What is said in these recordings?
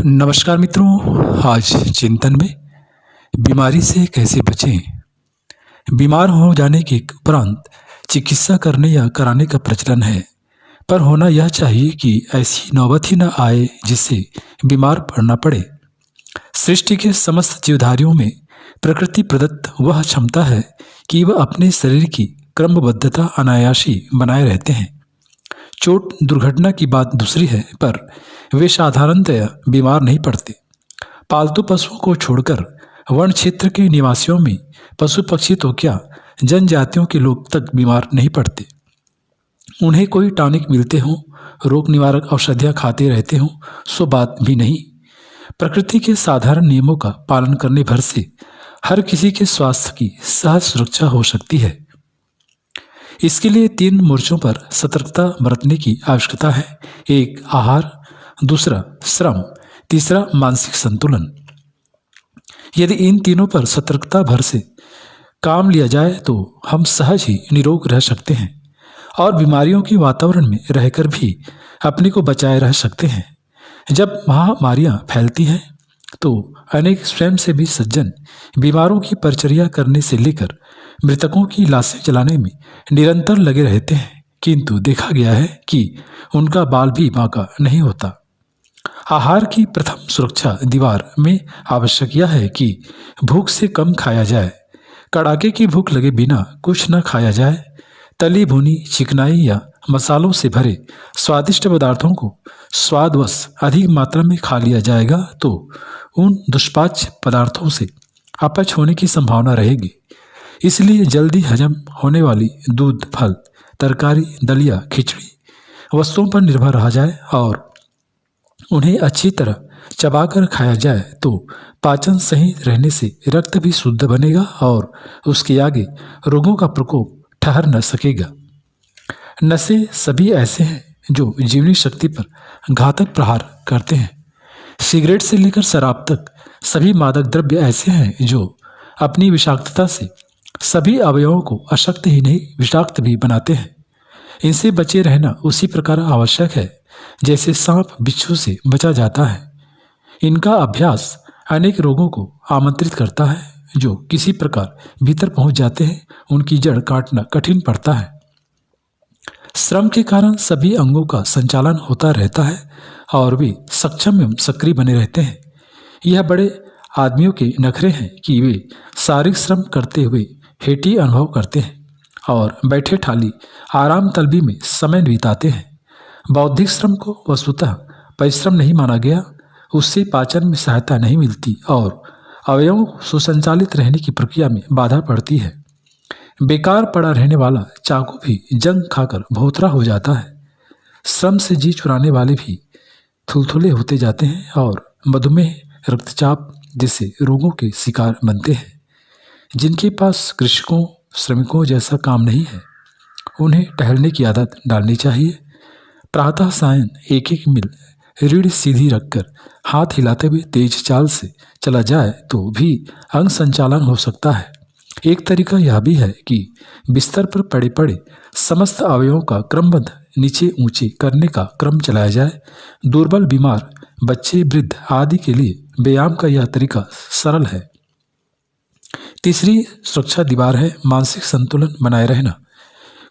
नमस्कार मित्रों, आज चिंतन में बीमारी से कैसे बचें। बीमार हो जाने के उपरांत चिकित्सा करने या कराने का प्रचलन है, पर होना यह चाहिए कि ऐसी नौबत ही न आए जिससे बीमार पड़ना पड़े। सृष्टि के समस्त जीवधारियों में प्रकृति प्रदत्त वह क्षमता है कि वह अपने शरीर की क्रमबद्धता अनायासी बनाए रहते हैं। चोट दुर्घटना की बात दूसरी है, पर वे साधारणतया बीमार नहीं पड़ते। पालतू पशुओं को छोड़कर वन क्षेत्र के निवासियों में पशु पक्षी तो क्या, जनजातियों के लोग तक बीमार नहीं पड़ते। उन्हें कोई टॉनिक मिलते हों, रोग निवारक औषधियाँ खाते रहते हों, सो बात भी नहीं। प्रकृति के साधारण नियमों का पालन करने भर से हर किसी के स्वास्थ्य की सहज सुरक्षा हो सकती है। इसके लिए 3 मोर्चों पर सतर्कता बरतने की आवश्यकता है। एक, आहार; दूसरा, श्रम; तीसरा, मानसिक संतुलन। यदि इन तीनों पर सतर्कता भर से काम लिया जाए तो हम सहज ही निरोग रह सकते हैं और बीमारियों के वातावरण में रहकर भी अपने को बचाए रह सकते हैं। जब महामारियां फैलती हैं तो अनेक स्वयंसेवी सज्जन बीमारों की परिचर्या करने से लेकर मृतकों की लाशें जलाने में निरंतर लगे रहते हैं, किंतु देखा गया है कि उनका बाल भी बांका नहीं होता। आहार की प्रथम सुरक्षा दीवार में आवश्यक यह है कि भूख से कम खाया जाए। कड़ाके की भूख लगे बिना कुछ न खाया जाए। तली भुनी, चिकनाई या मसालों से भरे स्वादिष्ट पदार्थों को स्वादवश अधिक मात्रा में खा लिया जाएगा तो उन दुष्पाच्य पदार्थों से अपच होने की संभावना रहेगी। इसलिए जल्दी हजम होने वाली दूध, फल, तरकारी, दलिया, खिचड़ी वस्तुओं पर निर्भर रहा जाए और उन्हें अच्छी तरह चबाकर खाया जाए तो पाचन सही रहने से रक्त भी शुद्ध बनेगा और उसके आगे रोगों का प्रकोप ठहर न सकेगा। नशे सभी ऐसे हैं जो जीवनी शक्ति पर घातक प्रहार करते हैं। सिगरेट से लेकर शराब तक सभी मादक द्रव्य ऐसे हैं जो अपनी विषाक्तता से सभी अवयवों को अशक्त ही नहीं विषाक्त भी बनाते हैं। इनसे बचे रहना उसी प्रकार आवश्यक है जैसे सांप बिच्छू से बचा जाता है। इनका अभ्यास अनेक रोगों को आमंत्रित करता है जो किसी प्रकार भीतर पहुंच जाते हैं, उनकी जड़ काटना कठिन पड़ता है। श्रम के कारण सभी अंगों का संचालन होता रहता है और वे सक्षम एवं सक्रिय बने रहते हैं। यह बड़े आदमियों के नखरे हैं कि वे शारीरिक श्रम करते हुए हेठी अनुभव करते हैं और बैठे ठाली आराम तलबी में समय बिताते हैं। बौद्धिक श्रम को वस्तुतः परिश्रम नहीं माना गया, उससे पाचन में सहायता नहीं मिलती और अवयवों को सुसंचालित रहने की प्रक्रिया में बाधा पड़ती है। बेकार पड़ा रहने वाला चाकू भी जंग खाकर भोथरा हो जाता है। श्रम से जी चुराने वाले भी थुलथुले होते जाते हैं और मधुमेह, रक्तचाप जैसे रोगों के शिकार बनते हैं। जिनके पास कृषकों, श्रमिकों जैसा काम नहीं है, उन्हें टहलने की आदत डालनी चाहिए। प्रातः सायं एक एक मील रीढ़ सीधी रखकर हाथ हिलाते हुए तेज चाल से चला जाए तो भी अंग संचालन हो सकता है। एक तरीका यह भी है कि बिस्तर पर पड़े पड़े समस्त अवयवों का क्रमबद्ध नीचे ऊंचे करने का क्रम चलाया जाए। दुर्बल, बीमार, बच्चे, वृद्ध आदि के लिए व्यायाम का यह तरीका सरल है। तीसरी सुरक्षा दीवार है मानसिक संतुलन बनाए रहना।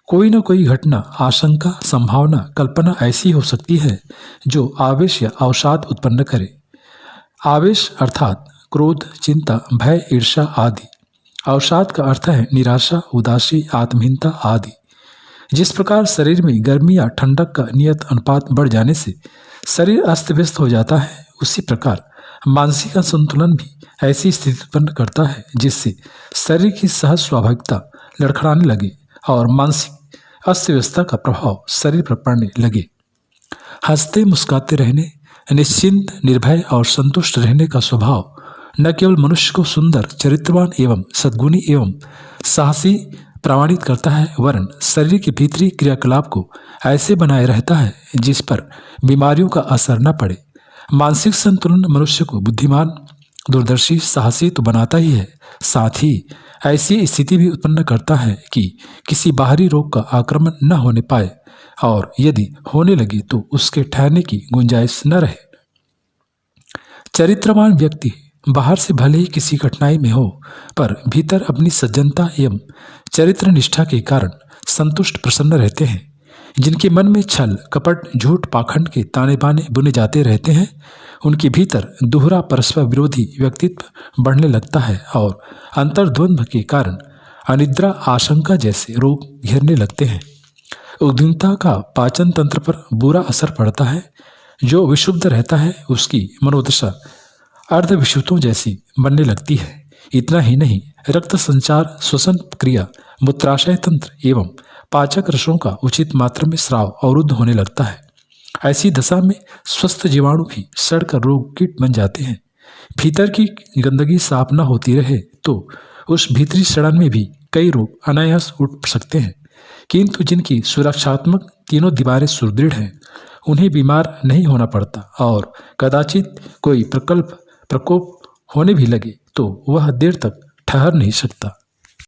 कोई न कोई घटना, आशंका, संभावना, कल्पना ऐसी हो सकती है जो आवेश या अवसाद उत्पन्न करे। आवेश अर्थात क्रोध, चिंता, भय, ईर्ष्या आदि। अवसाद का अर्थ है निराशा, उदासी, आत्महीनता आदि। जिस प्रकार शरीर में गर्मी या ठंडक का नियत अनुपात बढ़ जाने से शरीर अस्त व्यस्त हो जाता है, उसी प्रकार मानसिक असंतुलन भी ऐसी स्थिति उत्पन्न करता है जिससे शरीर की सहज स्वाभाविकता लड़खड़ाने लगे और मानसिक अस्त व्यवस्था का प्रभाव शरीर पर पड़ने लगे। हंसते मुस्कुराते रहने, निश्चिंत, निर्भय और संतुष्ट रहने का स्वभाव न केवल मनुष्य को सुंदर, चरित्रवान एवं सद्गुणी एवं साहसी प्रमाणित करता है, वरन शरीर के भीतरी क्रियाकलाप को ऐसे बनाए रहता है जिस पर बीमारियों का असर न पड़े। मानसिक संतुलन मनुष्य को बुद्धिमान, दूरदर्शी, साहसी तो बनाता ही है, साथ ही ऐसी स्थिति भी उत्पन्न करता है कि किसी बाहरी रोग का आक्रमण न होने पाए और यदि होने लगे तो उसके ठहरने की गुंजाइश न रहे। चरित्रवान व्यक्ति बाहर से भले ही किसी कठिनाई में हो, पर भीतर अपनी सज्जनता एवं चरित्र निष्ठा के कारण संतुष्ट प्रसन्न रहते हैं। जिनके मन में छल कपट झूठ पाखंड के ताने बाने बुने जाते रहते हैं, उनके भीतर दोहरा परस्पर विरोधी व्यक्तित्व बढ़ने लगता है और अंतर्द्वंद्व के कारण अनिद्रा आशंका जैसे रोग घेरने लगते हैं। उद्विग्नता का पाचन तंत्र पर बुरा असर पड़ता है। जो विशुद्ध रहता है उसकी मनोदशा अर्धविशुद्धों जैसी बनने लगती है। इतना ही नहीं, रक्त संचार, श्वसन क्रिया, मूत्राशय तंत्र एवं पाचक रसों का उचित मात्रा में स्राव अवरुद्ध होने लगता है। ऐसी दशा में स्वस्थ जीवाणु भी सड़कर रोग कीट बन जाते हैं। भीतर की गंदगी साफ न होती रहे तो उस भीतरी सड़न में भी कई रोग अनायास उठ सकते हैं। किंतु जिनकी सुरक्षात्मक तीनों दीवारें सुदृढ़ हैं, उन्हें बीमार नहीं होना पड़ता और कदाचित कोई प्रकोप होने भी लगे तो वह देर तक ठहर नहीं सकता।